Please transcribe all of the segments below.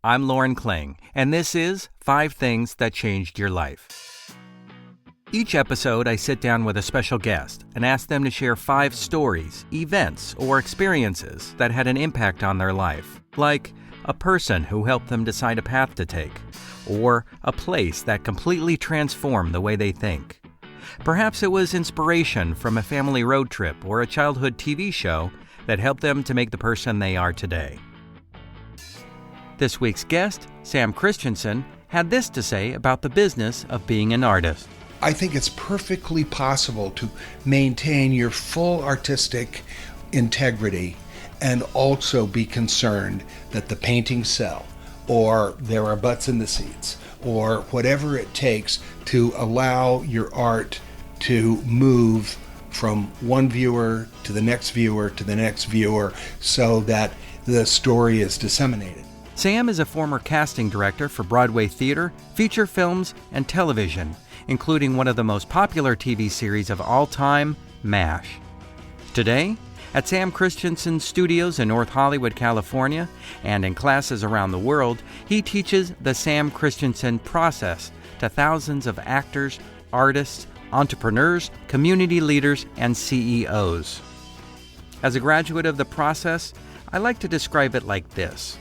I'm Loren Kling, and this is 5 Things That Changed Your Life. Each episode, I sit down with a special guest and ask them to share 5 stories, events, or experiences that had an impact on their life, like a person who helped them decide a path to take, or a place that completely transformed the way they think. Perhaps it was inspiration from a family road trip or a childhood TV show that helped them to make the person they are today. This week's guest, Sam Christensen, had this to say about the business of being an artist. I think it's perfectly possible to maintain your full artistic integrity and also be concerned that the paintings sell, or there are butts in the seats, or whatever it takes to allow your art to move from one viewer to the next viewer to the next viewer so that the story is disseminated. Sam is a former casting director for Broadway theater, feature films, and television, including one of the most popular TV series of all time, MASH. Today, at Sam Christensen Studios in North Hollywood, California, and in classes around the world, he teaches the Sam Christensen Process to thousands of actors, artists, entrepreneurs, community leaders, and CEOs. As a graduate of the process, I like to describe it like this.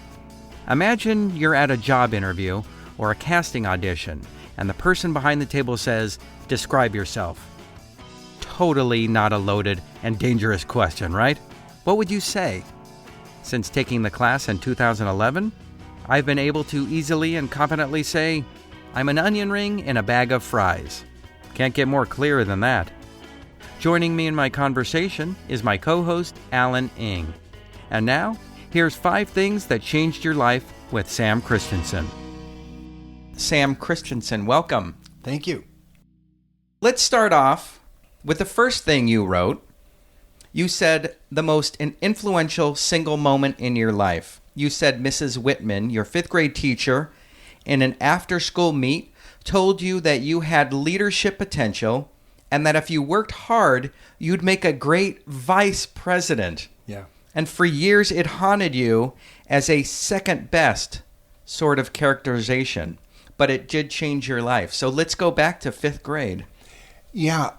Imagine you're at a job interview or a casting audition, and the person behind the table says, "Describe yourself." Totally not a loaded and dangerous question, right? What would you say? Since taking the class in 2011, I've been able to easily and confidently say, I'm an onion ring in a bag of fries. Can't get more clear than that. Joining me in my conversation is my co-host, Alan Ng. And now, here's 5 things that changed your life with Sam Christensen. Sam Christensen, welcome. Thank you. Let's start off with the first thing you wrote. You said the most influential single moment in your life. You said Mrs. Whitman, your 5th grade teacher, in an after-school meet, told you that you had leadership potential and that if you worked hard, you'd make a great vice president. Yeah. And for years, it haunted you as a second best sort of characterization. But it did change your life. So let's go back to 5th grade. Yeah,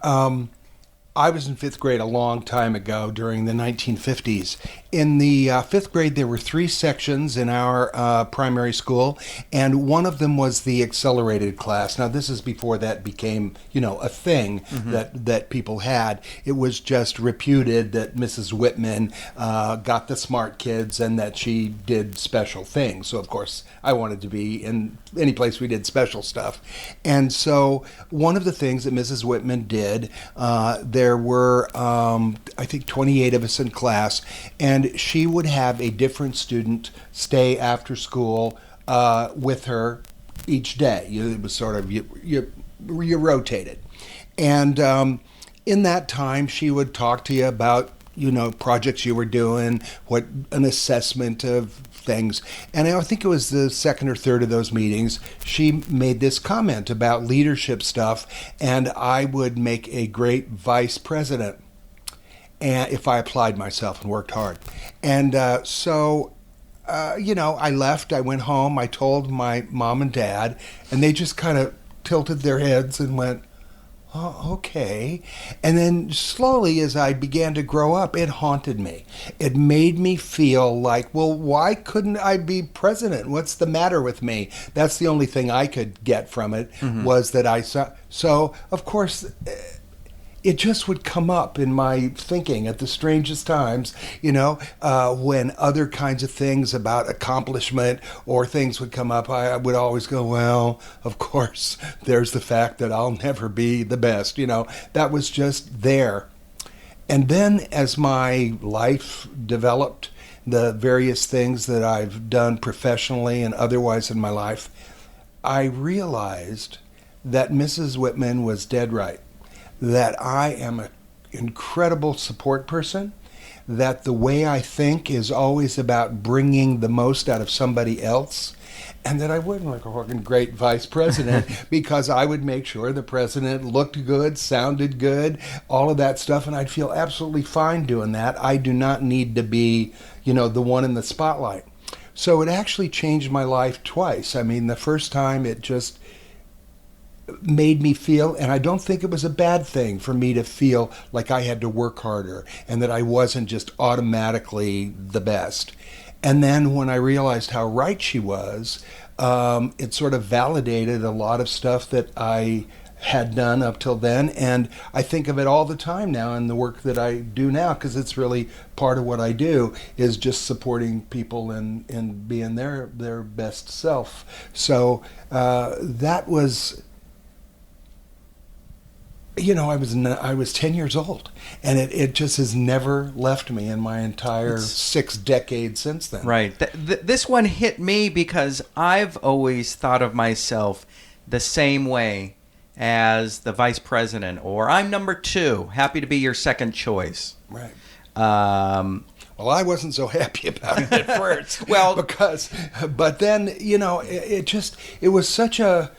I was in 5th grade a long time ago during the 1950s. In the 5th grade, there were 3 sections in our primary school, and one of them was the accelerated class. Now, this is before that became, a thing that people had. It was just reputed that Mrs. Whitman got the smart kids and that she did special things. So, of course, I wanted to be in any place we did special stuff. And so one of the things that Mrs. Whitman did, there were, I think, 28 of us in class, and she would have a different student stay after school with her each day. It was sort of, you rotated. And in that time, she would talk to you about, projects you were doing, what an assessment of things. And I think it was the 2nd or 3rd of those meetings, she made this comment about leadership stuff, and I would make a great vice president and if I applied myself and worked hard. And so I left, I went home, I told my mom and dad, and they just kind of tilted their heads and went, oh, okay. And then slowly, as I began to grow up, it haunted me. It made me feel like, well, why couldn't I be president? What's the matter with me? That's the only thing I could get from it, was that I saw. So, of course, it just would come up in my thinking at the strangest times, when other kinds of things about accomplishment or things would come up. I would always go, well, of course, there's the fact that I'll never be the best. That was just there. And then as my life developed, the various things that I've done professionally and otherwise in my life, I realized that Mrs. Whitman was dead right. That I am an incredible support person, that the way I think is always about bringing the most out of somebody else, and that I wouldn't look like a great vice president because I would make sure the president looked good, sounded good, all of that stuff, and I'd feel absolutely fine doing that. I do not need to be, the one in the spotlight. So it actually changed my life twice. I mean, the first time it just made me feel, and I don't think it was a bad thing for me to feel like I had to work harder and that I wasn't just automatically the best. And then when I realized how right she was, it sort of validated a lot of stuff that I had done up till then, and I think of it all the time now in the work that I do now, because it's really part of what I do is just supporting people and being their best self. So that was, I was 10 years old, and it just has never left me in my entire 6 decades since then. Right. This one hit me because I've always thought of myself the same way as the vice president, or I'm number 2, happy to be your second choice. Right. Well, I wasn't so happy about it at first. Well, but then, it was such a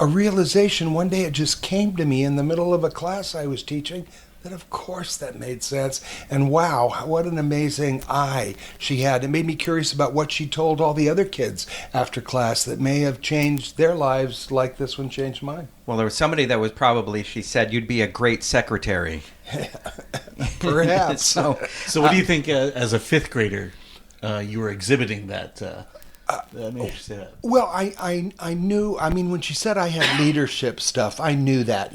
realization. One day it just came to me in the middle of a class I was teaching that of course that made sense. And wow, what an amazing eye she had. It made me curious about what she told all the other kids after class that may have changed their lives like this one changed mine. Well, there was somebody that was probably, she said, you'd be a great secretary. Perhaps. So what do you think as a 5th grader you were exhibiting that? Well, I knew, when she said I had leadership stuff, I knew that,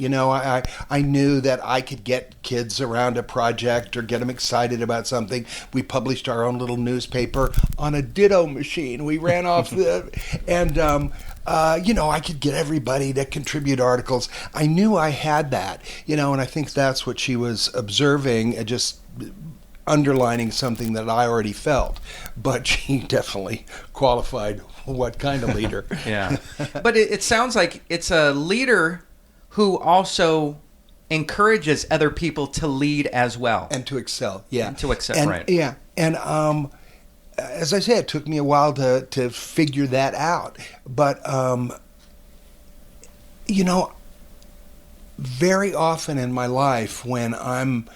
I knew that I could get kids around a project or get them excited about something. We published our own little newspaper on a ditto machine. We ran off I could get everybody to contribute articles. I knew I had that, and I think that's what she was observing, just underlining something that I already felt. But she definitely qualified what kind of leader. Yeah. But it sounds like it's a leader who also encourages other people to lead as well. And to excel, yeah. And to excel, right. Yeah. And as I said, it took me a while to figure that out. But, very often in my life when I'm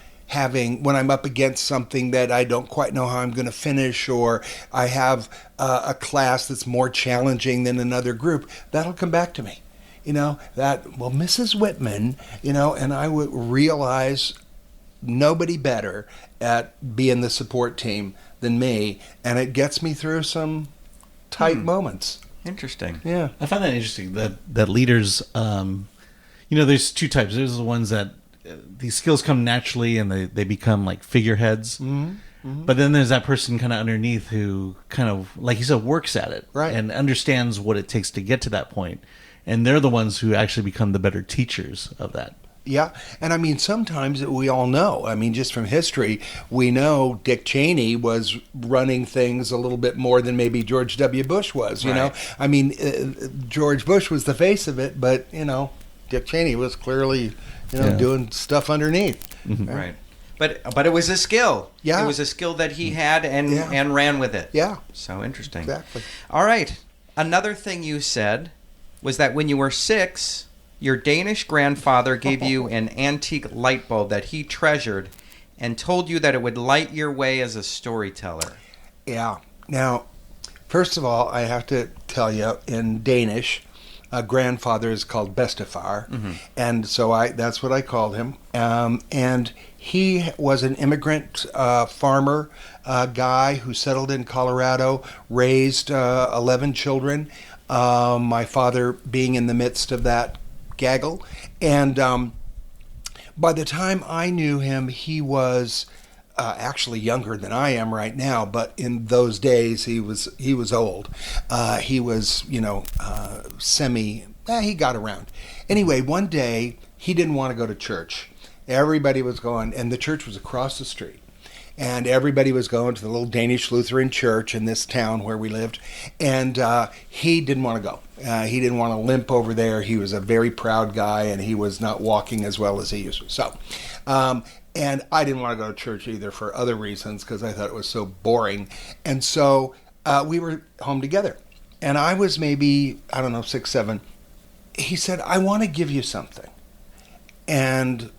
up against something that I don't quite know how I'm going to finish, or I have a class that's more challenging than another group, that'll come back to me. Mrs. Whitman, and I would realize nobody better at being the support team than me, and it gets me through some tight moments. Interesting. Yeah. I find that interesting, that leaders, there's 2 types. There's the ones that these skills come naturally and they become like figureheads. Mm-hmm. Mm-hmm. But then there's that person kind of underneath who kind of, like you said, works at it, right, and understands what it takes to get to that point. And they're the ones who actually become the better teachers of that. Yeah, and sometimes we all know, just from history, we know Dick Cheney was running things a little bit more than maybe George W. Bush was, right. George Bush was the face of it, but, Dick Cheney was clearly, doing stuff underneath. Mm-hmm. Right. But it was a skill. Yeah. It was a skill that he had and ran with it. Yeah. So interesting. Exactly. All right. Another thing you said was that when you were 6, your Danish grandfather gave you an antique light bulb that he treasured and told you that it would light your way as a storyteller. Yeah. Now, first of all, I have to tell you, in Danish, grandfather is called bestefar, mm-hmm. and so that's what I called him. And he was an immigrant farmer guy who settled in Colorado, raised 11 children, my father being in the midst of that gaggle. And by the time I knew him, he was actually younger than I am right now, but in those days he was old. He was, he got around. Anyway, one day he didn't want to go to church. Everybody was going, and the church was across the street. And everybody was going to the little Danish Lutheran church in this town where we lived. And he didn't want to go. He didn't want to limp over there. He was a very proud guy, and he was not walking as well as he used to. So, and I didn't want to go to church either for other reasons because I thought it was so boring. And so we were home together. And I was maybe, 6, 7. He said, I want to give you something. And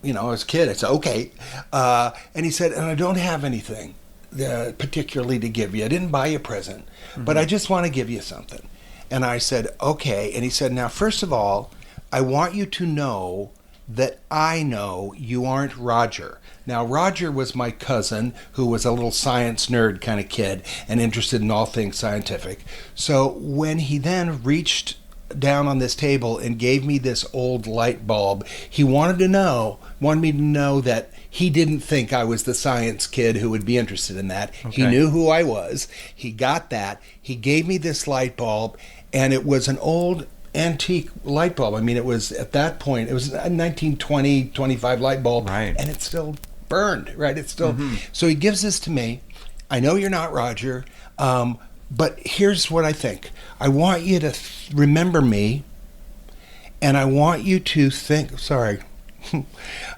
as a kid, I said, okay. And he said, and I don't have anything. particularly to give you. I didn't buy you a present, but I just want to give you something. And I said, okay. And he said, now, first of all, I want you to know that I know you aren't Roger. Now, Roger was my cousin who was a little science nerd kind of kid and interested in all things scientific. So when he then reached down on this table and gave me this old light bulb, he wanted me to know that he didn't think I was the science kid who would be interested in that. Okay. He knew who I was. He got that. He gave me this light bulb, and it was an old antique light bulb. I mean, it was, at that point, it was a 1920, 25 light bulb, right, and it's still burned, right? It's still... So he gives this to me. I know you're not Roger, but here's what I think. I want you to remember me, and I want you to think...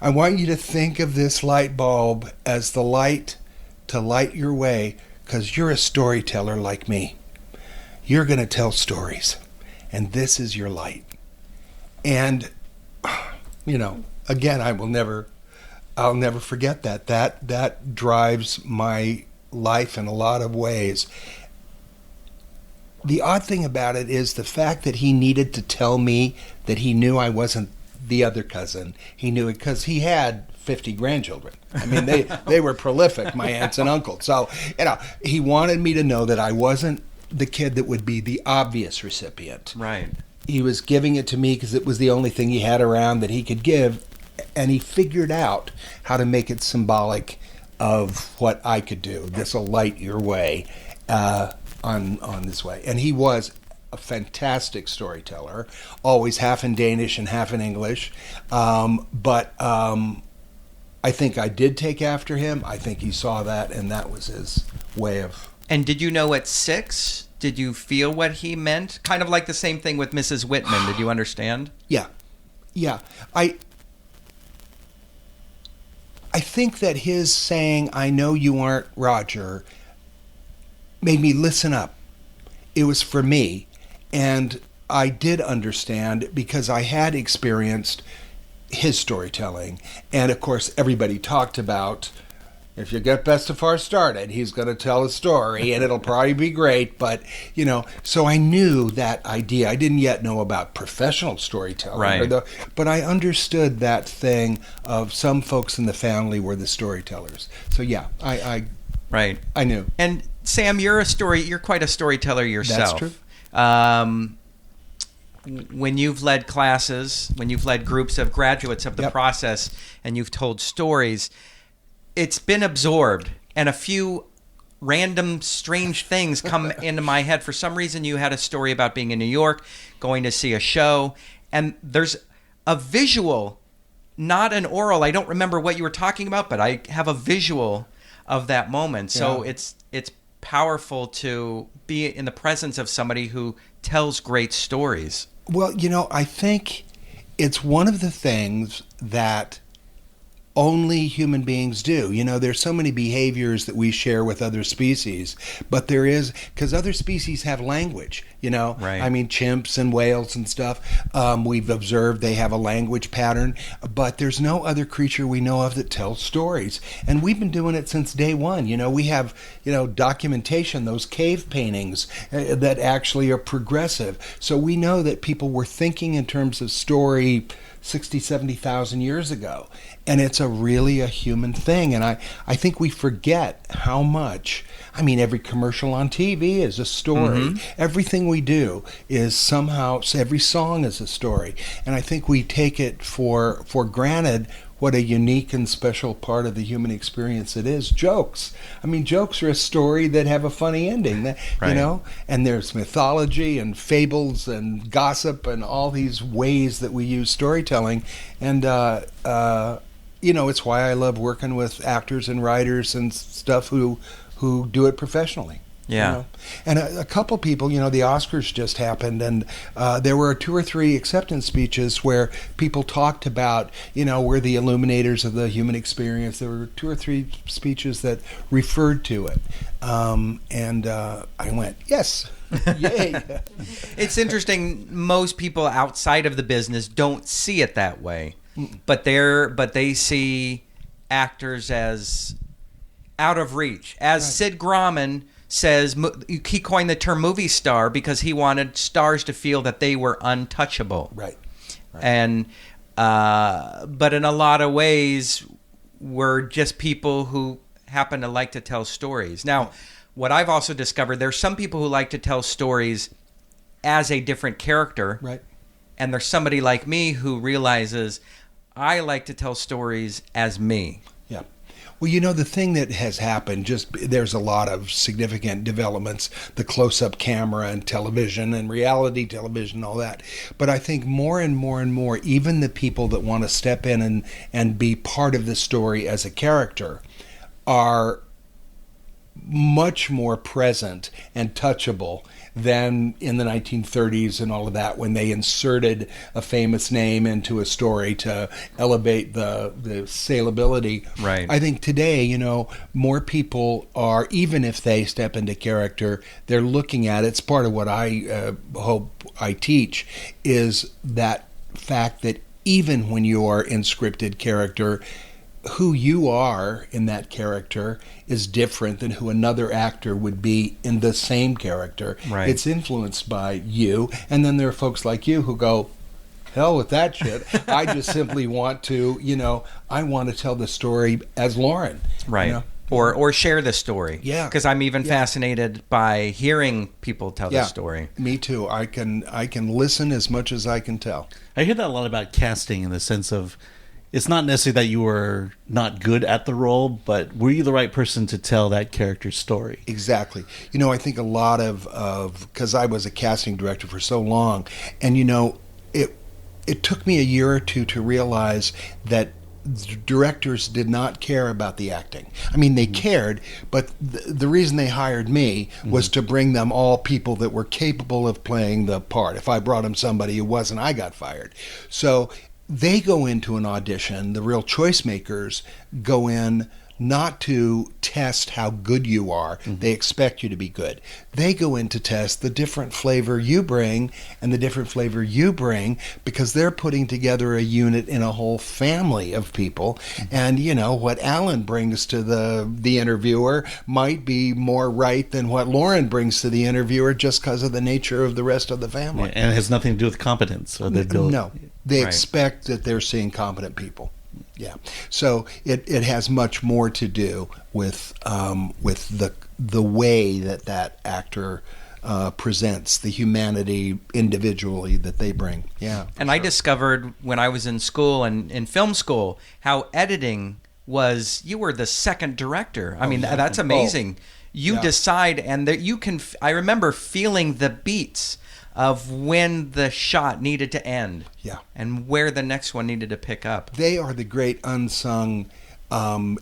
I want you to think of this light bulb as the light to light your way, because you're a storyteller like me. You're going to tell stories, and this is your light. And, again, I'll never forget that. That drives my life in a lot of ways. The odd thing about it is the fact that he needed to tell me that he knew I wasn't the other cousin. He knew it because he had 50 grandchildren. I mean, they were prolific, my aunts and uncles. So, he wanted me to know that I wasn't the kid that would be the obvious recipient. Right. He was giving it to me because it was the only thing he had around that he could give, and he figured out how to make it symbolic of what I could do. This'll light your way on this way. And he was a fantastic storyteller, always half in Danish and half in English. But I think I did take after him. I think he saw that, and that was his way of... And did you know at 6, did you feel what he meant? Kind of like the same thing with Mrs. Whitman. Did you understand? Yeah. I think that his saying, I know you aren't Roger, made me listen up. It was for me. And I did understand because I had experienced his storytelling. And of course, everybody talked about, if you get Best of Far Started, he's going to tell a story and it'll probably be great. But, so I knew that idea. I didn't yet know about professional storytelling. Right. But I understood that thing of some folks in the family were the storytellers. So yeah, I knew. And Sam, you're quite a storyteller yourself. That's true. When you've led classes, when you've led groups of graduates of the process, and you've told stories, it's been absorbed, and a few random strange things come into my head. For some reason, you had a story about being in New York, going to see a show, and there's a visual, not an oral. I don't remember what you were talking about, but I have a visual of that moment. So it's powerful to be in the presence of somebody who tells great stories. Well, I think it's one of the things that only human beings do. There's so many behaviors that we share with other species, but there is, because other species have language, Right. I mean, chimps and whales and stuff, we've observed they have a language pattern, but there's no other creature we know of that tells stories. And we've been doing it since day one. We have, documentation, those cave paintings that actually are progressive. So we know that people were thinking in terms of story 60, 70,000 years ago. And it's really a human thing. And I think we forget how much, every commercial on TV is a story. Mm-hmm. Everything we do is somehow, every song is a story. And I think we take it for granted what a unique and special part of the human experience it is. Jokes. Jokes are a story that have a funny ending, right. And there's mythology and fables and gossip and all these ways that we use storytelling. And, it's why I love working with actors and writers and stuff who do it professionally. Yeah. And a couple people, the Oscars just happened, and there were 2 or 3 acceptance speeches where people talked about, we're the illuminators of the human experience. There were 2 or 3 speeches that referred to it. And I went, yes. Yay. It's interesting. Most people outside of the business don't see it that way, but they see actors as out of reach. As Sid Grauman says, he coined the term movie star because he wanted stars to feel that they were untouchable. Right. And but in a lot of ways, we're just people who happen to like to tell stories. Now, what I've also discovered, there's some people who like to tell stories as a different character. Right. And there's somebody like me who realizes I like to tell stories as me. Yeah. Well, the thing that has happened, there's a lot of significant developments, the close-up camera and television and reality television and all that. But I think more and more and more, even the people that want to step in and be part of the story as a character are much more present and touchable than in the 1930s and all of that, when they inserted a famous name into a story to elevate the saleability. Right. I think today, more people are, even if they step into character, they're looking at it. It's part of what I hope I teach, is that fact that even when you are in scripted character, who you are in that character is different than who another actor would be in the same character. Right. It's influenced by you. And then there are folks like you who go, hell with that shit. I just simply want to, I want to tell the story as Loren. Right. Or share the story. Yeah. Because I'm even fascinated by hearing people tell the story. Me too. I can listen as much as I can tell. I hear that a lot about casting, in the sense of, it's not necessarily that you were not good at the role, but were you the right person to tell that character's story? Exactly. I think a lot of because I was a casting director for so long, and it took me a year or two to realize that directors did not care about the acting. I mean, they cared, but the reason they hired me was to bring them all people that were capable of playing the part. If I brought them somebody who wasn't, I got fired. So they go into an audition, the real choice makers go in not to test how good you are. They expect you to be good. They go in to test the different flavor you bring and the different flavor you bring, because they're putting together a unit in a whole family of people. And, what Alan brings to the interviewer might be more right than what Loren brings to the interviewer, just because of the nature of the rest of the family. And it has nothing to do with competence. Or No. They expect that they're seeing competent people. Yeah. So it has much more to do with the way that actor presents, the humanity individually that they bring. Yeah. And I discovered when I was in school and in film school how editing was, you were the second director. I mean, that's amazing. You decide, and that you can. I remember feeling the beats of when the shot needed to end, and where the next one needed to pick up. They are the great unsung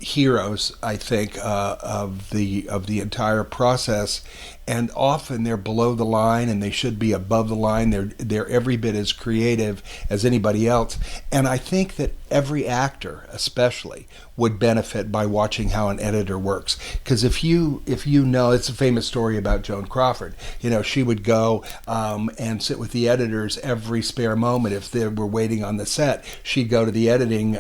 heroes, I think, of the entire process, and often they're below the line, and they should be above the line. They're every bit as creative as anybody else, and I think that every actor, especially, would benefit by watching how an editor works. Because if you know, it's a famous story about Joan Crawford. She would go and sit with the editors every spare moment. If they were waiting on the set, she'd go to the editing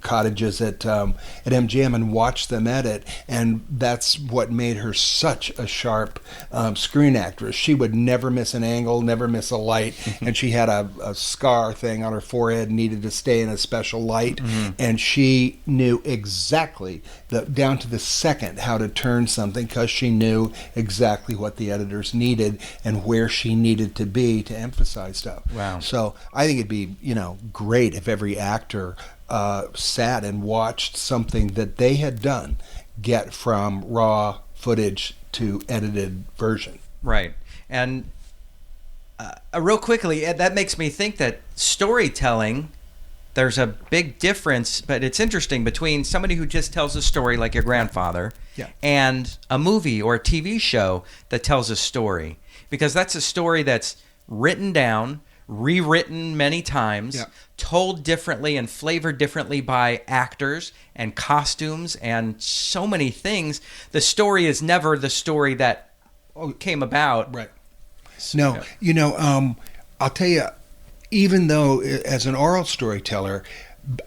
cottages at MGM and watch them edit, and that's what made her such a sharp screen actress. She would never miss an angle, never miss a light, and she had a scar thing on her forehead, needed to stay in a special light, and she knew exactly, down to the second, how to turn something, because she knew exactly what the editors needed and where she needed to be to emphasize stuff. Wow. So I think it'd be, great if every actor sat and watched something that they had done get from raw footage to edited version. Right. And real quickly, that makes me think that storytelling, there's a big difference, but it's interesting, between somebody who just tells a story like your grandfather and a movie or a TV show that tells a story. Because that's a story that's written down, rewritten many times, told differently and flavored differently by actors and costumes and so many things. The story is never the story that came about. Right. No, I'll tell you, even though as an oral storyteller,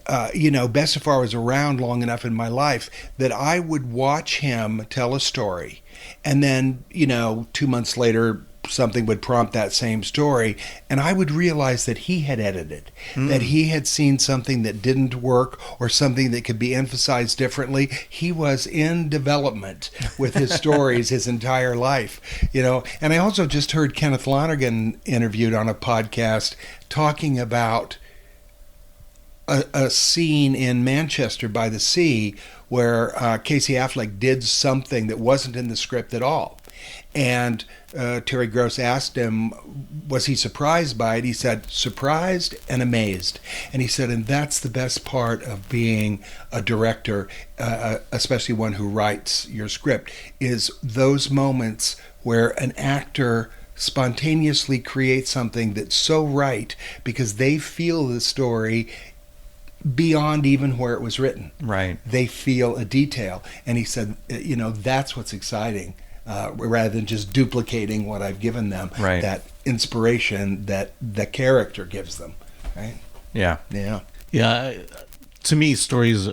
Bestafar was around long enough in my life that I would watch him tell a story, and then 2 months later something would prompt that same story, and I would realize that he had edited, that he had seen something that didn't work or something that could be emphasized differently. He was in development with his stories his entire life, And I also just heard Kenneth Lonergan interviewed on a podcast talking about a scene in Manchester by the Sea where Casey Affleck did something that wasn't in the script at all. And Terry Gross asked him, was he surprised by it? He said, surprised and amazed. And he said, and that's the best part of being a director, especially one who writes your script, is those moments where an actor spontaneously creates something that's so right because they feel the story beyond even where it was written. Right. They feel a detail. And he said, that's what's exciting. Rather than just duplicating what I've given them, right. That inspiration that the character gives them, right? Yeah. To me, stories,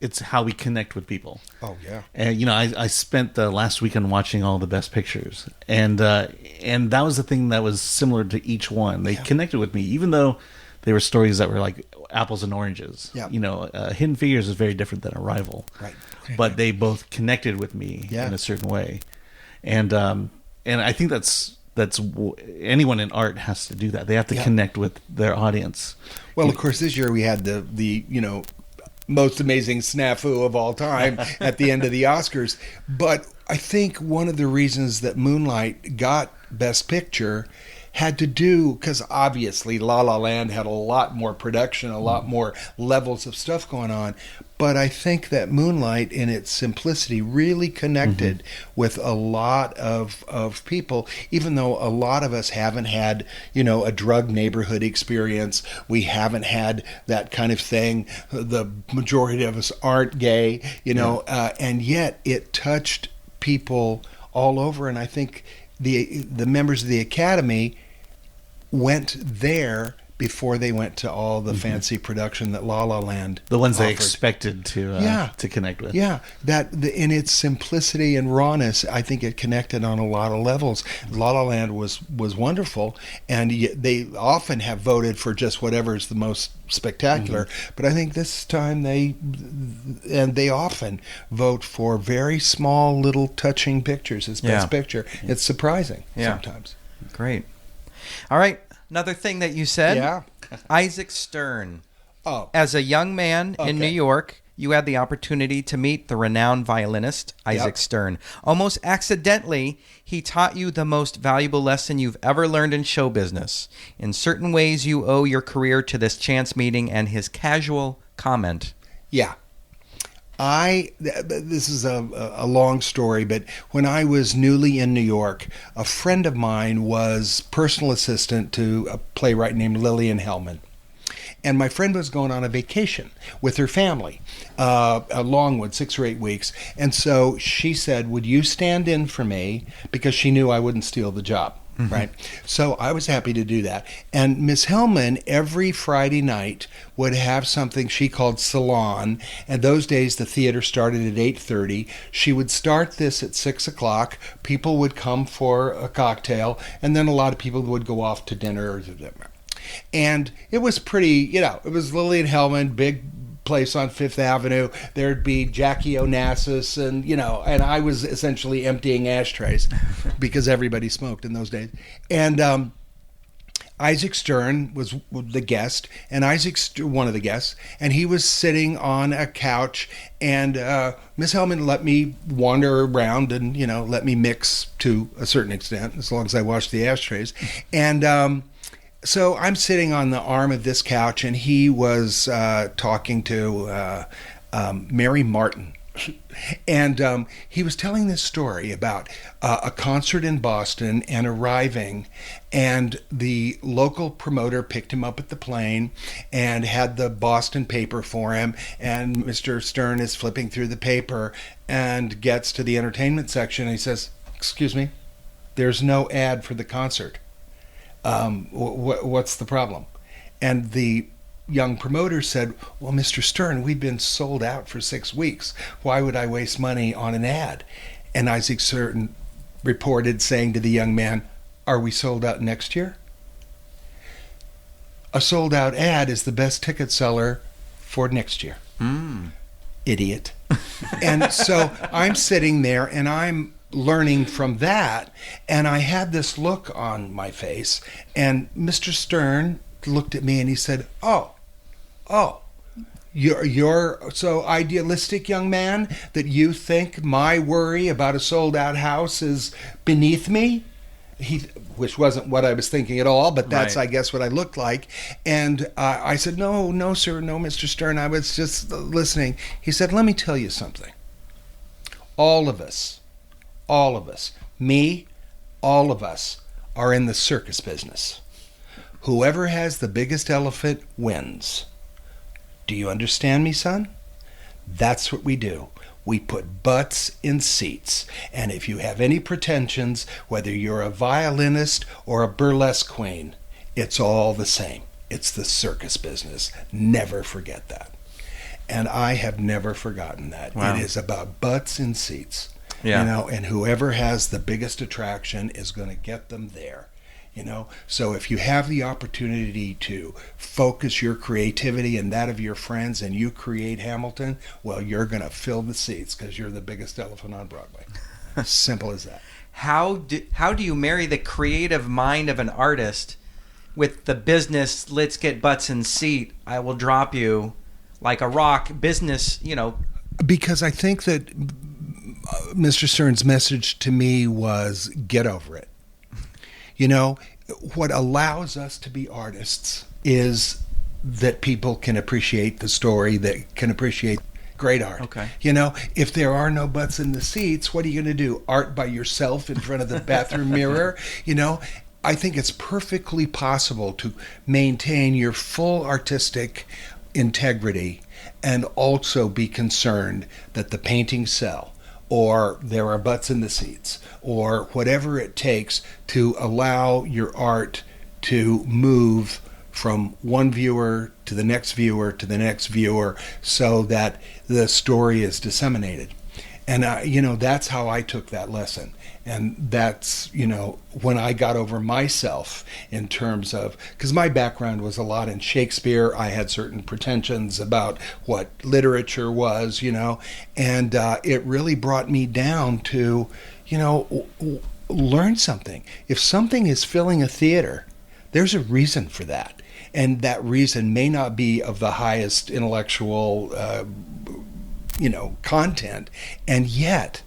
it's how we connect with people. Oh yeah. And I spent the last weekend watching all the Best Pictures, and that was the thing that was similar to each one. They connected with me, even though they were stories that were like apples and oranges. Yeah. Hidden Figures is very different than Arrival. Right. But they both connected with me in a certain way, and I think that's anyone in art has to do that. They have to connect with their audience. Well, of course, this year we had the most amazing snafu of all time at the end of the Oscars. But I think one of the reasons that Moonlight got Best Picture had to do, because obviously La La Land had a lot more production, a lot more levels of stuff going on, but I think that Moonlight in its simplicity really connected with a lot of people, even though a lot of us haven't had, a drug neighborhood experience. We haven't had that kind of thing. The majority of us aren't gay, and yet it touched people all over, and I think the members of the Academy went there before they went to all the fancy production that La La Land the ones offered. They expected to connect with. Yeah, in its simplicity and rawness, I think it connected on a lot of levels. La La Land was wonderful, and they often have voted for just whatever is the most spectacular. But I think this time they often vote for very small, little, touching pictures as Best Picture. It's surprising sometimes. Great. All right. Another thing that you said. Yeah. Isaac Stern. Oh. As a young man in New York, you had the opportunity to meet the renowned violinist Isaac Stern. Almost accidentally, he taught you the most valuable lesson you've ever learned in show business. In certain ways, you owe your career to this chance meeting and his casual comment. Yeah. This is a long story, but when I was newly in New York, a friend of mine was personal assistant to a playwright named Lillian Hellman. And my friend was going on a vacation with her family, a long one, 6 or 8 weeks. And so she said, would you stand in for me? Because she knew I wouldn't steal the job. Right. So I was happy to do that. And Miss Hellman, every Friday night, would have something she called Salon. And those days, the theater started at 8:30. She would start this at 6 o'clock. People would come for a cocktail, and then a lot of people would go off to dinner. And it was pretty, it was Lillian Hellman, big place on Fifth Avenue. There'd be Jackie Onassis, and and I was essentially emptying ashtrays because everybody smoked in those days. And Isaac Stern was the guest, and one of the guests, and he was sitting on a couch, and Miss Hellman let me wander around and let me mix to a certain extent, as long as I washed the ashtrays. And so I'm sitting on the arm of this couch, and he was talking to Mary Martin. And he was telling this story about a concert in Boston and arriving, and the local promoter picked him up at the plane and had the Boston paper for him, and Mr. Stern is flipping through the paper and gets to the entertainment section, and he says, "Excuse me, there's no ad for the concert. What's the problem?" And the young promoter said, well, Mr. Stern, we've been sold out for 6 weeks. Why would I waste money on an ad? And Isaac Stern reported saying to the young man, are we sold out next year? A sold out ad is the best ticket seller for next year. Idiot. And so I'm sitting there and I'm learning from that, and I had this look on my face, and Mr. Stern looked at me and he said, oh, you're so idealistic, young man, that you think my worry about a sold out house is beneath me? Which wasn't what I was thinking at all, but that's, right, I guess, what I looked like. And I said, no, sir, no, Mr. Stern, I was just listening. He said, let me tell you something. All of us, me, all of us are in the circus business. Whoever has the biggest elephant wins. Do you understand me, son? That's what we do. We put butts in seats. And if you have any pretensions, whether you're a violinist or a burlesque queen, it's all the same. It's the circus business. Never forget that. And I have never forgotten that. Wow. It is about butts in seats. Yeah. And whoever has the biggest attraction is going to get them there. So if you have the opportunity to focus your creativity and that of your friends and you create Hamilton, well, you're going to fill the seats because you're the biggest elephant on Broadway. Simple as that. How do you marry the creative mind of an artist with the business, let's get butts in seat, I will drop you like a rock business, Because I think that Mr. Stern's message to me was get over it. What allows us to be artists is that people can appreciate the story, that can appreciate great art. Okay. If there are no butts in the seats, what are you going to do? Art by yourself in front of the bathroom mirror? I think it's perfectly possible to maintain your full artistic integrity and also be concerned that the paintings sell, or there are butts in the seats, or whatever it takes to allow your art to move from one viewer to the next viewer to the next viewer so that the story is disseminated. And, that's how I took that lesson. And that's, when I got over myself in terms of, because my background was a lot in Shakespeare. I had certain pretensions about what literature was, and it really brought me down to, learn something. If something is filling a theater, there's a reason for that. And that reason may not be of the highest intellectual, content. And yet,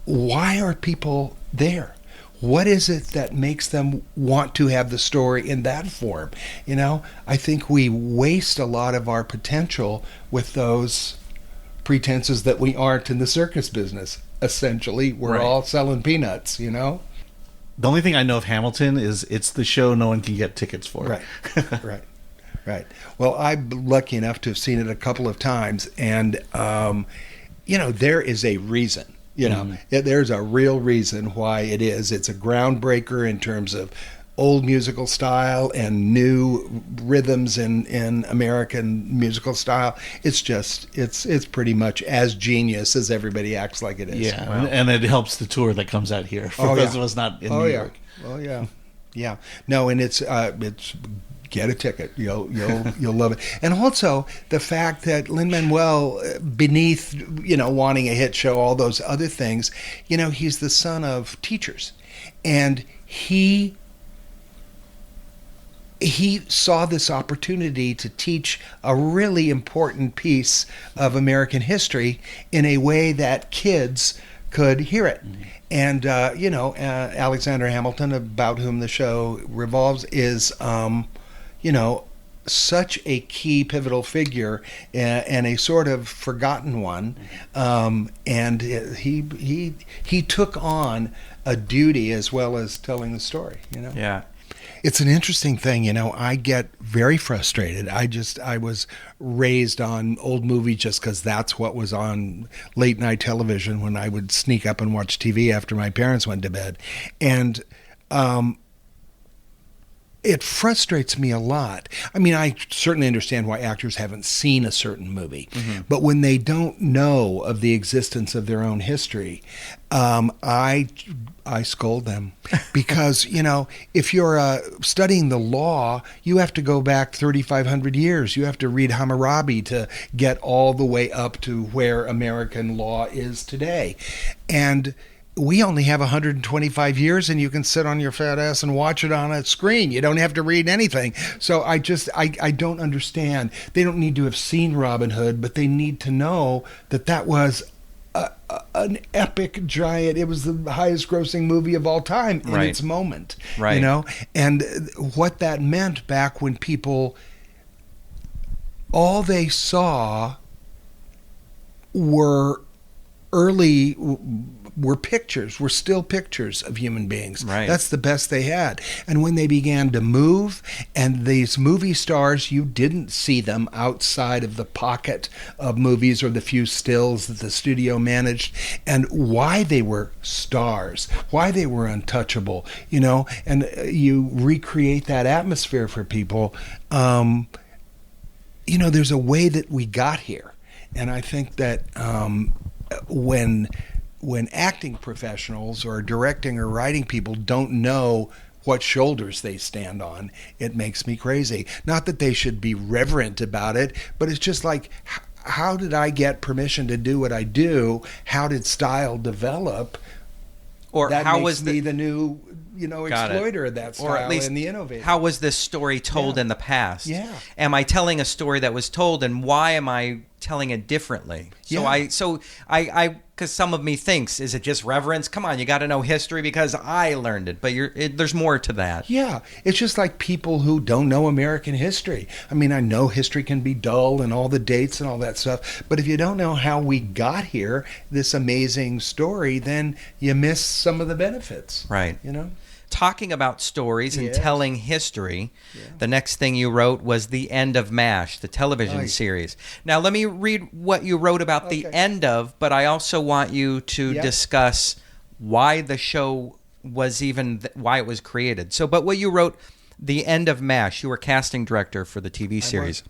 why are people there? What is it that makes them want to have the story in that form? I think we waste a lot of our potential with those pretenses that we aren't in the circus business. Essentially, we're Right. all selling peanuts, The only thing I know of Hamilton is it's the show no one can get tickets for. Right. Right. Well, I'm lucky enough to have seen it a couple of times, and there is a reason. There's a real reason why it is. It's a groundbreaker in terms of old musical style and new rhythms in American musical style. It's just, it's pretty much as genius as everybody acts like it is. Yeah, wow. And it helps the tour that comes out here for those of us not in New York. Oh yeah, yeah. No, and it's get a ticket. You'll love it. And also the fact that Lin-Manuel, beneath wanting a hit show, all those other things, he's the son of teachers, and he saw this opportunity to teach a really important piece of American history in a way that kids could hear it. Mm-hmm. And Alexander Hamilton, about whom the show revolves, is such a key pivotal figure and a sort of forgotten one. And he took on a duty as well as telling the story. Yeah. It's an interesting thing, I get very frustrated. I was raised on old movies just because that's what was on late night television when I would sneak up and watch TV after my parents went to bed. And it frustrates me a lot. I mean, I certainly understand why actors haven't seen a certain movie, but when they don't know of the existence of their own history, I scold them because, if you're studying the law, you have to go back 3,500 years. You have to read Hammurabi to get all the way up to where American law is today. And we only have 125 years, and you can sit on your fat ass and watch it on a screen. You don't have to read anything. So I don't understand. They don't need to have seen Robin Hood, but they need to know that was an epic giant. It was the highest grossing movie of all time in its moment. Right. And what that meant back when people, all they saw were pictures, were still pictures of human beings. Right. That's the best they had. And when they began to move, and these movie stars, you didn't see them outside of the pocket of movies or the few stills that the studio managed, and why they were stars, why they were untouchable, and you recreate that atmosphere for people. There's a way that we got here. And I think that when acting professionals or directing or writing people don't know what shoulders they stand on, it makes me crazy. Not that they should be reverent about it, but it's just like, how did I get permission to do what I do? How did style develop? Or that how makes was me the new exploiter of that style, or at least and the innovator. How was this story told in the past? Yeah. Am I telling a story that was told, and why am I telling it differently? So because some of me thinks, is it just reverence? Come on, you got to know history because I learned it. But there's more to that. Yeah, it's just like people who don't know American history. I mean, I know history can be dull and all the dates and all that stuff, but if you don't know how we got here, this amazing story, then you miss some of the benefits. Right. Talking about stories and telling history, the next thing you wrote was The End of MASH, the television series. Now, let me read what you wrote about the end of, but I also want you to discuss why the show was why it was created. But what you wrote, The End of MASH, you were casting director for the TV series.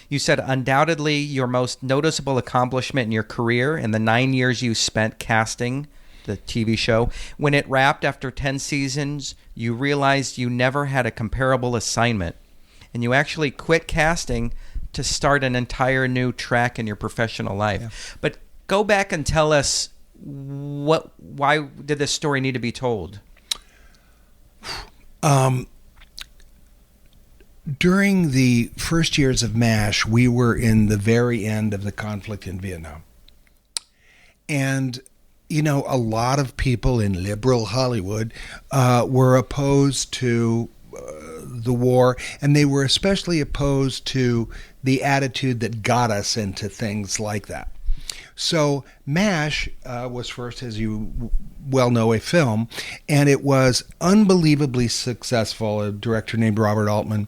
You said, undoubtedly, your most noticeable accomplishment in your career in the 9 years you spent casting the TV show. When it wrapped after 10 seasons, you realized you never had a comparable assignment, and you actually quit casting to start an entire new track in your professional life. Yeah. But go back and tell us why did this story need to be told? During the first years of MASH, we were in the very end of the conflict in Vietnam. And a lot of people in liberal Hollywood were opposed to the war, and they were especially opposed to the attitude that got us into things like that. So MASH was first, as you well know, a film, and it was unbelievably successful, a director named Robert Altman,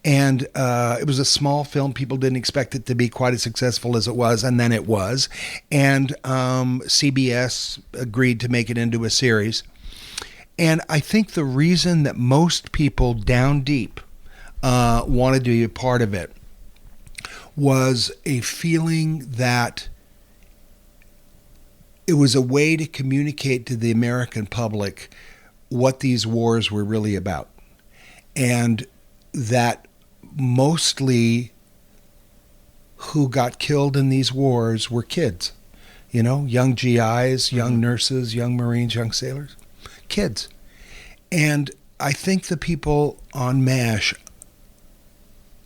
and it was a small film. People didn't expect it to be quite as successful as it was, and then it was, and CBS agreed to make it into a series. And I think the reason that most people down deep wanted to be a part of it was a feeling that it was a way to communicate to the American public what these wars were really about. And that mostly who got killed in these wars were kids. Young GIs, young nurses, young Marines, young sailors. Kids. And I think the people on MASH,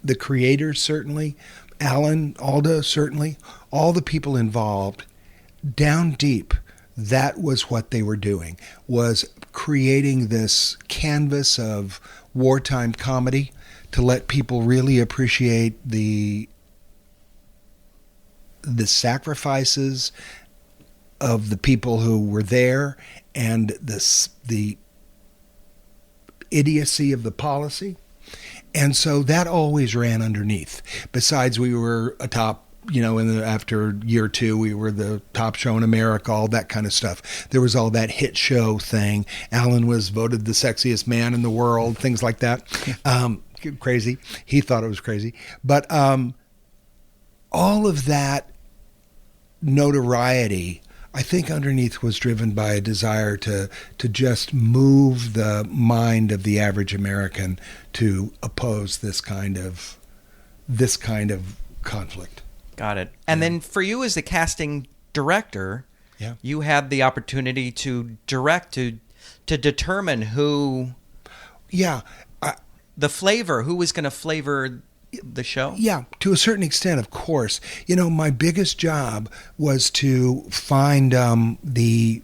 the creators certainly, Alan, Alda certainly, all the people involved, down deep, that was what they were doing, was creating this canvas of wartime comedy to let people really appreciate the sacrifices of the people who were there and the idiocy of the policy. And so that always ran underneath. Besides, we were atop after year 2, we were the top show in America, all that kind of stuff. There was all that hit show thing. Alan was voted the sexiest man in the world, things like that. Crazy. He thought it was crazy. But all of that notoriety, I think underneath was driven by a desire to just move the mind of the average American to oppose this kind of conflict. Got it. And then for you as the casting director, you had the opportunity to direct, to determine who... the flavor, who was going to flavor the show? Yeah, to a certain extent, of course. My biggest job was to find these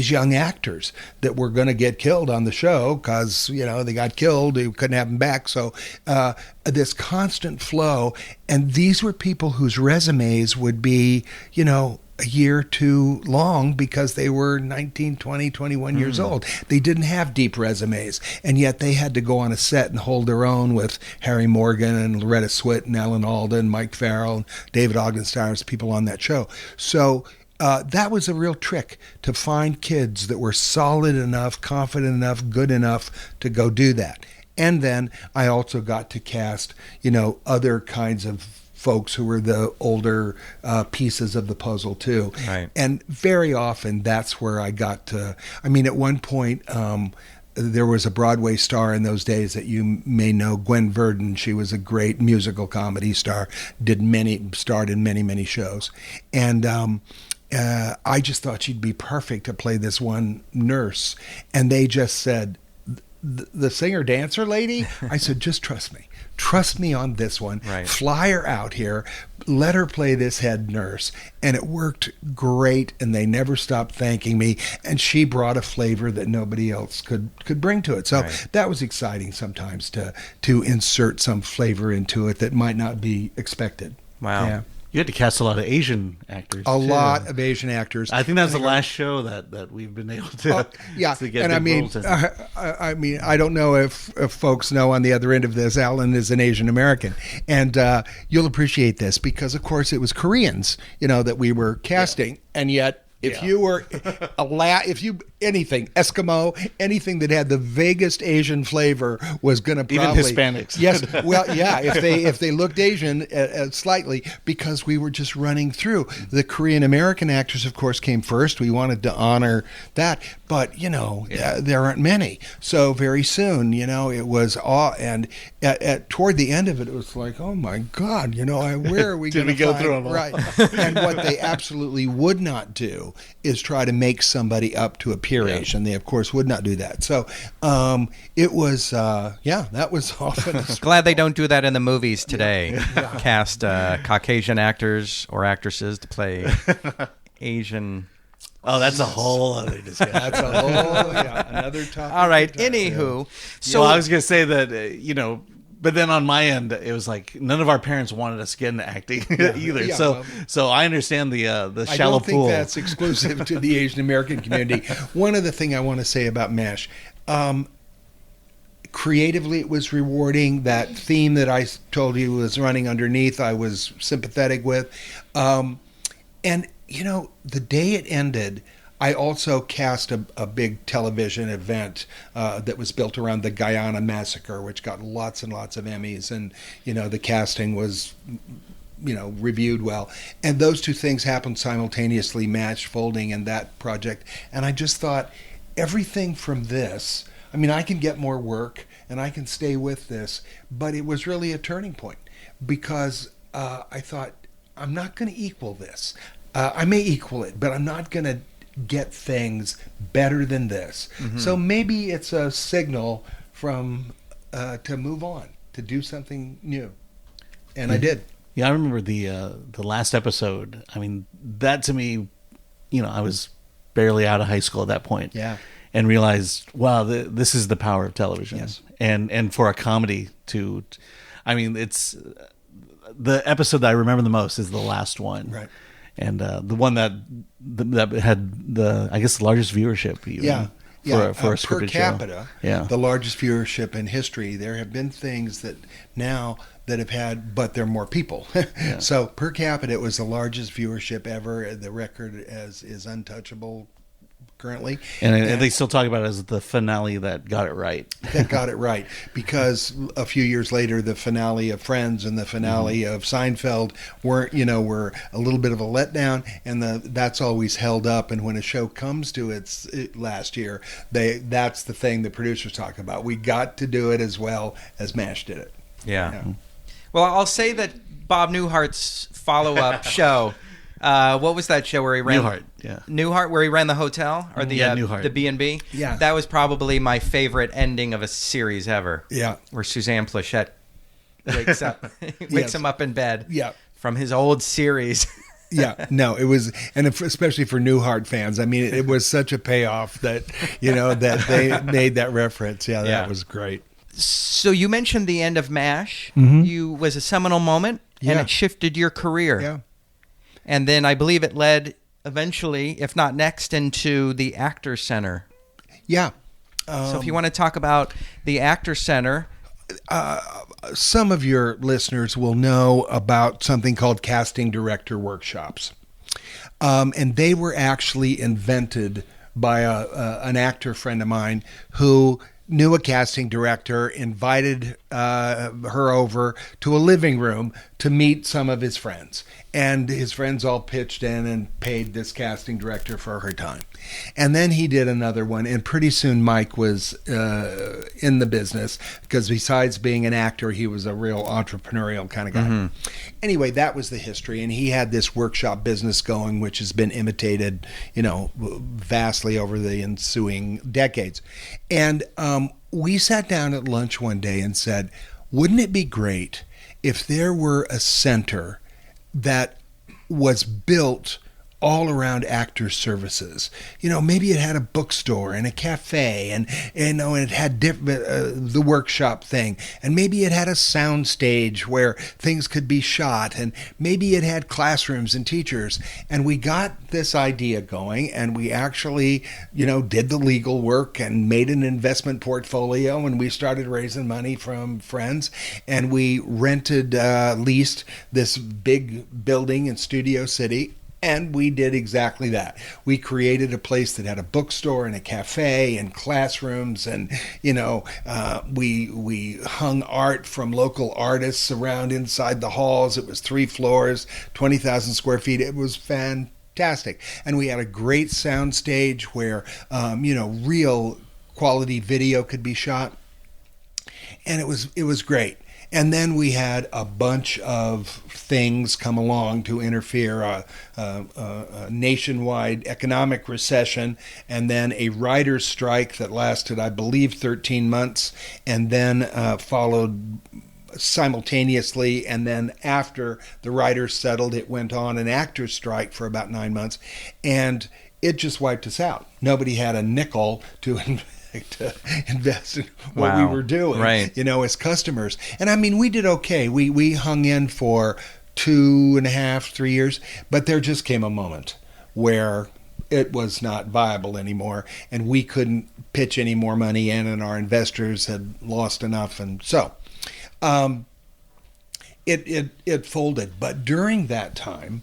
young actors that were going to get killed on the show because, they got killed. We couldn't have them back. So this constant flow. And these were people whose resumes would be, a year too long because they were 19, 20, 21 years old. They didn't have deep resumes. And yet they had to go on a set and hold their own with Harry Morgan and Loretta Swit and Alan Alda, Mike Farrell, and David Ogdenstier's people on that show. So that was a real trick, to find kids that were solid enough, confident enough, good enough to go do that. And then I also got to cast, other kinds of folks who were the older pieces of the puzzle too. Right. And very often that's where I got to, at one point, there was a Broadway star in those days that you may know, Gwen Verdon. She was a great musical comedy star, starred in many, many shows. And I just thought she'd be perfect to play this one nurse. And they just said, the singer-dancer lady? I said, just trust me. Trust me on this one. Right. Fly her out here. Let her play this head nurse. And it worked great, and they never stopped thanking me. And she brought a flavor that nobody else could bring to it. So that was exciting sometimes to insert some flavor into it that might not be expected. Wow. Yeah. You had to cast a lot of Asian actors. A lot of Asian actors. I think that's the last show that we've been able to. To get and big roles in. I don't know if folks know on the other end of this, Alan is an Asian American, and you'll appreciate this because, of course, it was Koreans, that we were casting, and yet. If you were anything Eskimo, anything that had the vaguest Asian flavor was going to probably even Hispanics. Yes, well, yeah. If they looked Asian slightly, because we were just running through. The Korean American actors, of course, came first. We wanted to honor that, but there aren't many. So very soon, it was and toward the end of it, it was like, oh my God, where are we going to go through them all? Right. And what they absolutely would not do is try to make somebody up to appear Asian. They, of course, would not do that. So it was, that was often. Glad they don't do that in the movies today. Cast Caucasian actors or actresses to play Asian. Oh, that's a whole other discussion. That's a whole, another topic. All right. Anywho, so I was going to say that, but then on my end, it was like none of our parents wanted us to get into acting either. Yeah, so I understand the shallow I don't think pool. that's exclusive to the Asian American community. One other thing I want to say about MASH, creatively it was rewarding. That theme that I told you was running underneath, I was sympathetic with. And, the day it ended, I also cast a big television event that was built around the Guyana massacre, which got lots and lots of Emmys, and the casting was reviewed well. And those two things happened simultaneously, MASH, Folding, and that project. And I just thought, everything from this, I can get more work and I can stay with this, but it was really a turning point because I thought, I'm not going to equal this. I may equal it, but I'm not going to get things better than this. Mm-hmm. So maybe it's a signal from to move on, to do something new. And I did. Yeah, I remember the last episode. That to me, I was barely out of high school at that point. Yeah. And realized, wow, this is the power of television. Yes. And for a comedy it's the episode that I remember the most is the last one. Right. And the one that had the largest viewership. Even. Yeah. Yeah, for a per scripted capita, show. Yeah. the largest viewership in history. There have been things that now that have had, but there are more people. Yeah. So per capita, it was the largest viewership ever. The record is untouchable currently. And they still talk about it as the finale that got it right. That got it right, because a few years later, the finale of Friends and the finale of Seinfeld were a little bit of a letdown, and that's always held up. And when a show comes to its last year, that's the thing the producers talk about. We got to do it as well as MASH did it. Yeah. Well, I'll say that Bob Newhart's follow-up show. What was that show where he ran? Newhart, where he ran the hotel or the Newhart. the B&B. Yeah, that was probably my favorite ending of a series ever. Yeah, where Suzanne Plachette wakes him up in bed. Yeah, from his old series. Yeah, no, it was, and especially for Newhart fans. I mean, it was such a payoff that that they made that reference. Yeah, that was great. So you mentioned the end of MASH. Mm-hmm. You was a seminal moment, and it shifted your career. Yeah. And then I believe it led eventually, if not next, into the Actors Center. Yeah. So if you want to talk about the Actors Center. Some of your listeners will know about something called casting director workshops. And they were actually invented by an actor friend of mine who knew a casting director, invited her over to a living room to meet some of his friends. And his friends all pitched in and paid this casting director for her time. And then he did another one, and pretty soon Mike was in the business, because besides being an actor, he was a real entrepreneurial kind of guy. Mm-hmm. Anyway, that was the history, and he had this workshop business going, which has been imitated, vastly over the ensuing decades. And we sat down at lunch one day and said, wouldn't it be great if there were a center that was built all around actor services? Maybe it had a bookstore and a cafe, and it had the workshop thing, and maybe it had a sound stage where things could be shot, and maybe it had classrooms and teachers. And we got this idea going, and we actually did the legal work and made an investment portfolio, and we started raising money from friends, and we leased this big building in Studio City. And we did exactly that. We created a place that had a bookstore and a cafe and classrooms, and we hung art from local artists around inside the halls. It was 3 floors, 20,000 square feet. It was fantastic, and we had a great sound stage where real quality video could be shot, and it was great. And then we had a bunch of things come along to interfere, a nationwide economic recession, and then a writer's strike that lasted, I believe, 13 months, and then followed simultaneously. And then after the writers settled, it went on an actor's strike for about 9 months, and it just wiped us out. Nobody had a nickel to invest in what we were doing, right, as customers. And I mean, we did okay. We hung in for 2.5, 3 years, but there just came a moment where it was not viable anymore, and we couldn't pitch any more money in, and our investors had lost enough, and so it folded. But during that time,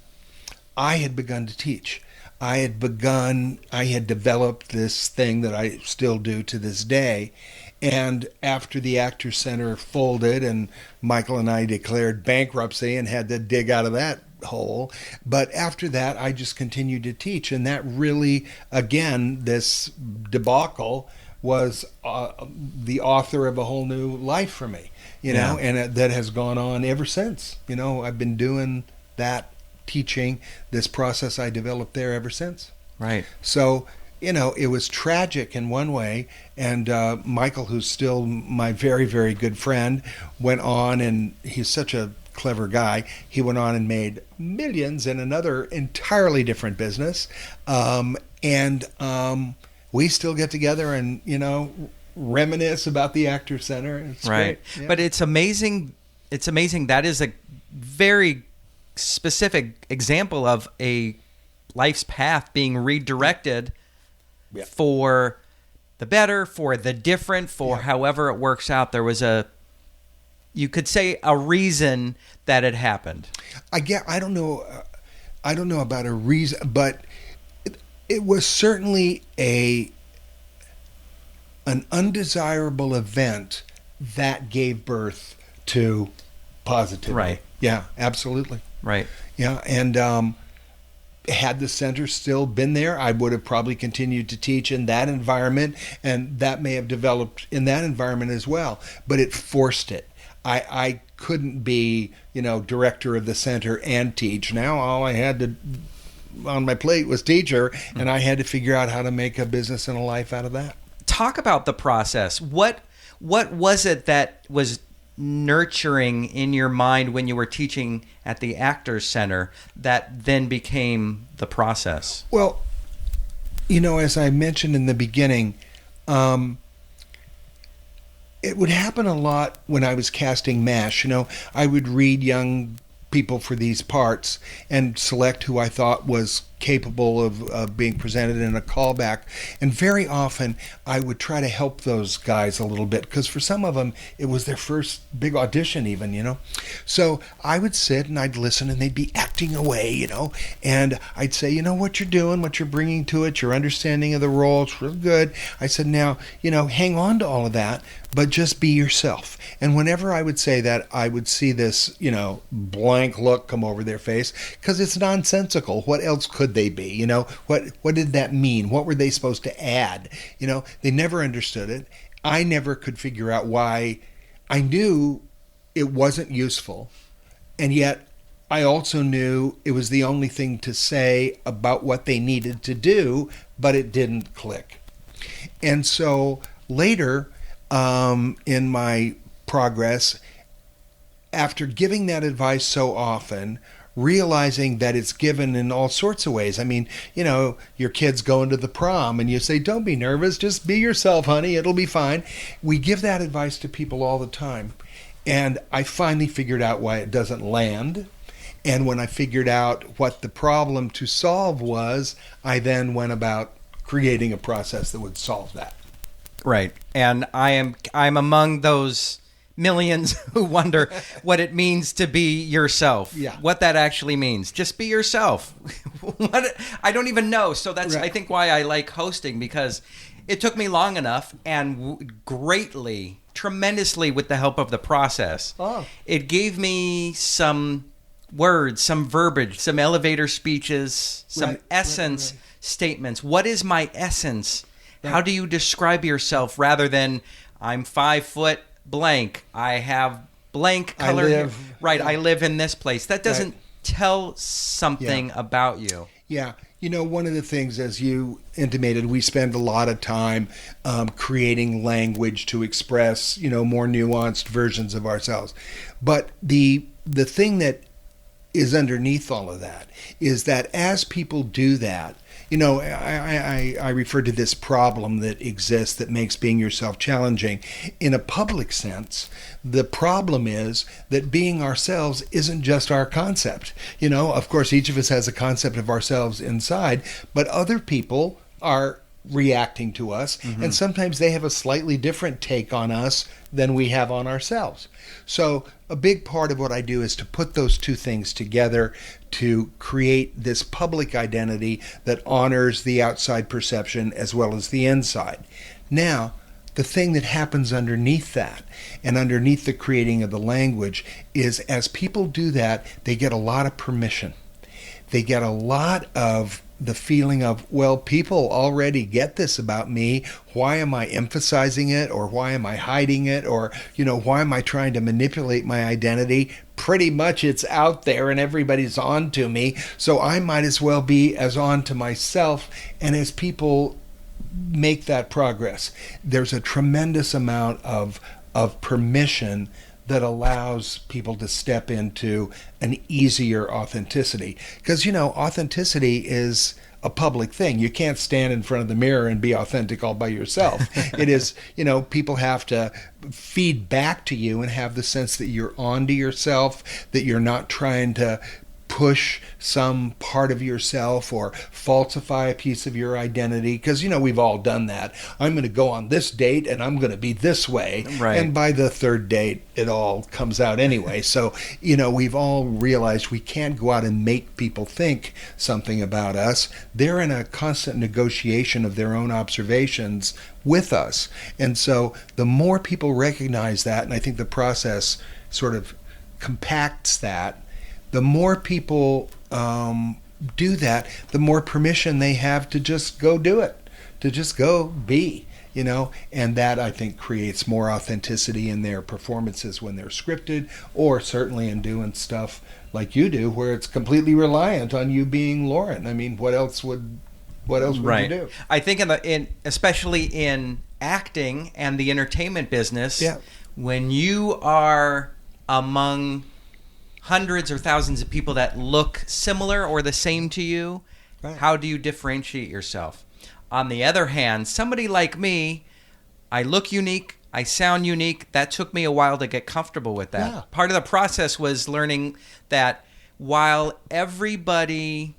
I had begun to teach. I had developed this thing that I still do to this day. And after the Actors Center folded, and Michael and I declared bankruptcy and had to dig out of that hole, but after that, I just continued to teach. And that really, again, this debacle was the author of a whole new life for me, and that has gone on ever since. I've been doing that, teaching this process I developed there ever since. Right. So, it was tragic in one way, and Michael, who's still my very, very good friend, went on, and he's such a clever guy, he went on and made millions in another entirely different business, and we still get together and, reminisce about the Actors Center. It's right. Great. Yeah. But it's amazing. That is a very specific example of a life's path being redirected for the better, for the different, for however it works out. There was you could say a reason that it happened. I don't know about a reason, but it was certainly an undesirable event that gave birth to positivity. Right. Yeah, absolutely. Right. Yeah, and had the center still been there, I would have probably continued to teach in that environment, and that may have developed in that environment as well. But it forced it. I couldn't be, director of the center and teach. Now all I had to on my plate was teacher, and I had to figure out how to make a business and a life out of that. Talk about the process. What was it that was nurturing in your mind when you were teaching at the Actors Center that then became the process? Well, as I mentioned in the beginning, it would happen a lot when I was casting MASH. I would read young people for these parts and select who I thought was capable of being presented in a callback. And very often I would try to help those guys a little bit, because for some of them it was their first big audition even. So I would sit and I'd listen, and they'd be acting away, and I'd say, what you're doing, what you're bringing to it, your understanding of the role, it's real good. I said, now, hang on to all of that, but just be yourself. And whenever I would say that, I would see this, blank look come over their face, because it's nonsensical. What else could they be? What did that mean? What were they supposed to add? They never understood it. I never could figure out why. I knew it wasn't useful, and yet I also knew it was the only thing to say about what they needed to do, but it didn't click. And so later, in my progress, after giving that advice so often, realizing that it's given in all sorts of ways. I mean, your kid's going to the prom and you say, don't be nervous, just be yourself, honey, it'll be fine. We give that advice to people all the time. And I finally figured out why it doesn't land. And when I figured out what the problem to solve was, I then went about creating a process that would solve that. Right. And I'm among those millions who wonder what it means to be yourself. Yeah. What that actually means. Just be yourself. I don't even know. So that's, right. I think, why I like hosting, because it took me long enough and tremendously with the help of the process. Oh. It gave me some words, some verbiage, some elevator speeches, some essence statements. What is my essence? Right. How do you describe yourself, rather than I'm 5 foot blank, I have blank color. I live in this place. That doesn't tell something about you. Yeah. One of the things, as you intimated, we spend a lot of time creating language to express, more nuanced versions of ourselves. But the thing that is underneath all of that is that as people do that, I refer to this problem that exists that makes being yourself challenging. In a public sense, the problem is that being ourselves isn't just our concept. Of course, each of us has a concept of ourselves inside, but other people are reacting to us, and sometimes they have a slightly different take on us than we have on ourselves. So a big part of what I do is to put those two things together to create this public identity that honors the outside perception as well as the inside. Now, the thing that happens underneath that and underneath the creating of the language is, as people do that, they get a lot of permission. They get a lot of the feeling of, well, people already get this about me. Why am I emphasizing it? Or why am I hiding it? Or, why am I trying to manipulate my identity? Pretty much it's out there and everybody's on to me. So I might as well be as on to myself. And as people make that progress, there's a tremendous amount of permission that allows people to step into an easier authenticity. Because, authenticity is a public thing. You can't stand in front of the mirror and be authentic all by yourself. It is, people have to feed back to you and have the sense that you're on to yourself, that you're not trying to push some part of yourself or falsify a piece of your identity, because we've all done that. I'm going to go on this date and I'm going to be this way, right. And by the third date it all comes out anyway. So we've all realized we can't go out and make people think something about us. They're in a constant negotiation of their own observations with us, and so the more people recognize that, and I think the process sort of compacts that, the more people do that, the more permission they have to just go do it, to just go be, and that I think creates more authenticity in their performances when they're scripted, or certainly in doing stuff like you do, where it's completely reliant on you being Loren. I mean, what else would you do? I think especially in acting and the entertainment business, when you are among hundreds or thousands of people that look similar or the same to you, how do you differentiate yourself? On the other hand, somebody like me, I look unique, I sound unique. That took me a while to get comfortable with that. Yeah. Part of the process was learning that while everybody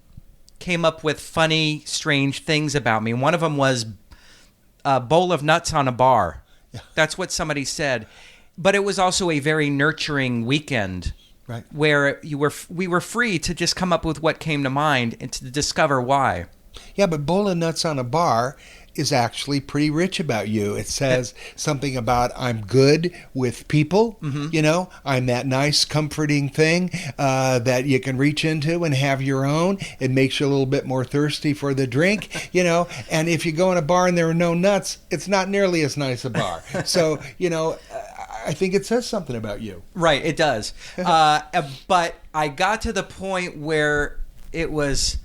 came up with funny, strange things about me, one of them was a bowl of nuts on a bar. Yeah. That's what somebody said. But it was also a very nurturing weekend, right, where we were free to just come up with what came to mind and to discover why. Yeah, but bowl of nuts on a bar is actually pretty rich about you. It says something about I'm good with people, I'm that nice, comforting thing that you can reach into and have your own. It makes you a little bit more thirsty for the drink, and if you go in a bar and there are no nuts, it's not nearly as nice a bar. So, I think it says something about you. Right, it does. But I got to the point where it was,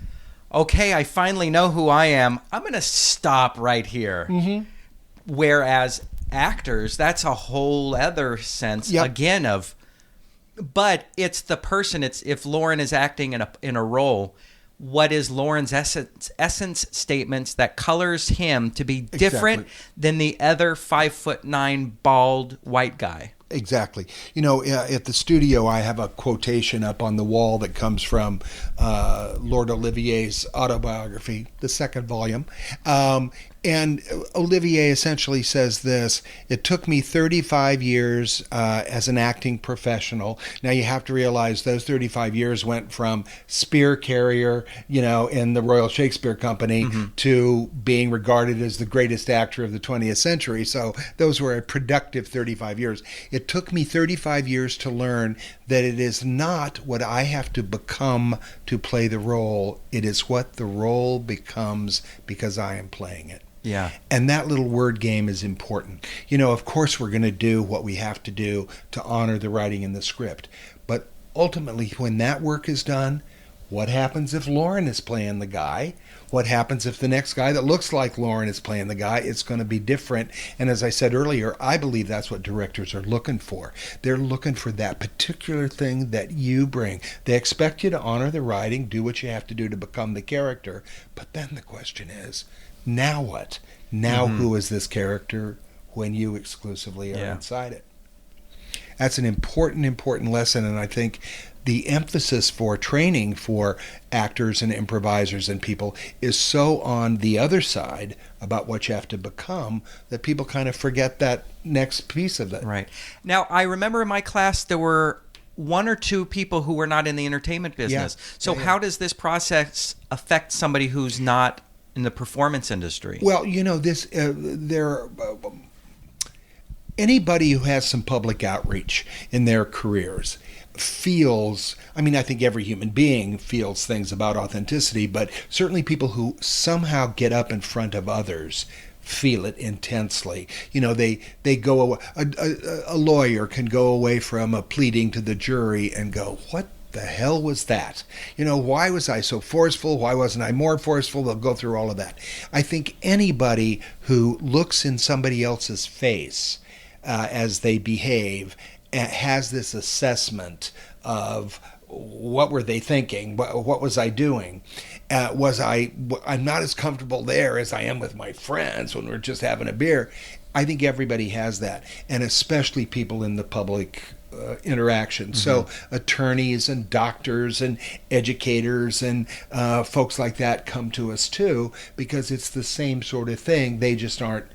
okay, I finally know who I am. I'm going to stop right here. Mm-hmm. Whereas actors, that's a whole other sense, again, of... But it's the person. It's if Loren is acting in a role, what is Loren's essence statements that colors him to be different than the other 5'9" bald white guy? Exactly. At the studio, I have a quotation up on the wall that comes from Lord Olivier's autobiography, the second volume. And Olivier essentially says this: it took me 35 years as an acting professional. Now you have to realize those 35 years went from spear carrier, in the Royal Shakespeare Company, to being regarded as the greatest actor of the 20th century. So those were a productive 35 years. It took me 35 years to learn that it is not what I have to become to play the role. It is what the role becomes because I am playing it. Yeah. And that little word game is important. Of course we're going to do what we have to do to honor the writing in the script. But ultimately, when that work is done, what happens if Loren is playing the guy? What happens if the next guy that looks like Loren is playing the guy? It's going to be different. And as I said earlier, I believe that's what directors are looking for. They're looking for that particular thing that you bring. They expect you to honor the writing, do what you have to do to become the character. But then the question is, now what? Now who is this character when you exclusively are inside it? That's an important lesson, and I think the emphasis for training for actors and improvisers and people is so on the other side about what you have to become that people kind of forget that next piece of it. Right. Now, I remember in my class there were one or two people who were not in the entertainment business. Yeah. So how does this process affect somebody who's not in the performance industry? Well, anybody who has some public outreach in their careers feels, I think every human being feels things about authenticity, but certainly people who somehow get up in front of others feel it intensely. They go, a lawyer can go away from a pleading to the jury and go, what the hell was that? Why was I so forceful? Why wasn't I more forceful? They'll go through all of that. I think anybody who looks in somebody else's face as they behave has this assessment of what were they thinking? What was I doing? I'm not as comfortable there as I am with my friends when we're just having a beer. I think everybody has that, and especially people in the public interaction. So attorneys and doctors and educators and folks like that come to us too, because it's the same sort of thing. They just aren't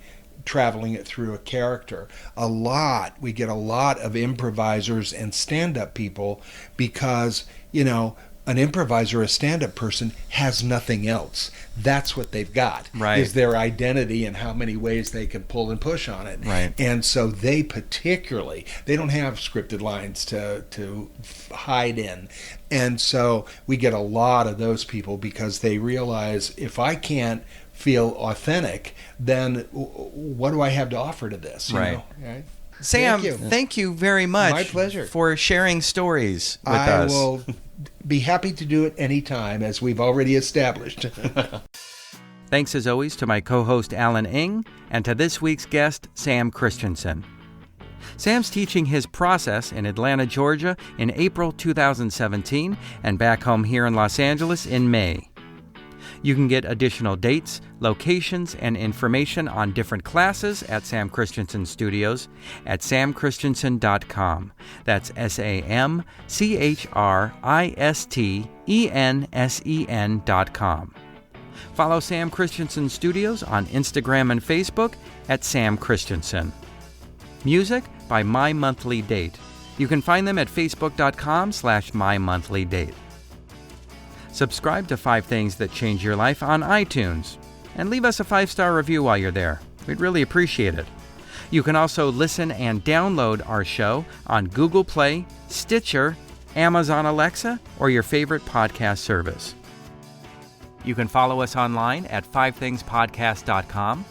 traveling it through a character. We get a lot of improvisers and stand-up people because, an improviser, a stand-up person, has nothing else. That's what they've got, right, is their identity and how many ways they can pull and push on it. Right. And so they don't have scripted lines to hide in. And so we get a lot of those people because they realize, if I can't feel authentic, then what do I have to offer to this? Right. Right? Sam, thank you very much. My pleasure. For sharing stories with us. I will be happy to do it anytime, as we've already established. Thanks as always to my co-host Alan Ng and to this week's guest, Sam Christensen. Sam's teaching his process in Atlanta, Georgia in April 2017 and back home here in Los Angeles in May. You can get additional dates, locations, and information on different classes at Sam Christensen Studios at samchristensen.com. That's SamChristensen.com. Follow Sam Christensen Studios on Instagram and Facebook at Sam Christensen. Music by My Monthly Date. You can find them at facebook.com/mymonthly-date. Subscribe to 5 Things That Change Your Life on iTunes, and leave us a 5-star review while you're there. We'd really appreciate it. You can also listen and download our show on Google Play, Stitcher, Amazon Alexa, or your favorite podcast service. You can follow us online at 5thingspodcast.com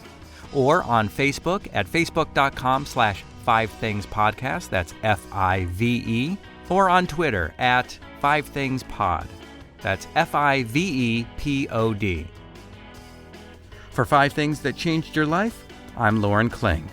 or on Facebook at facebook.com/5thingspodcast, that's FIVE, or on Twitter at 5thingspod. That's FIVEPOD. For 5 Things That Changed Your Life, I'm Loren Kling.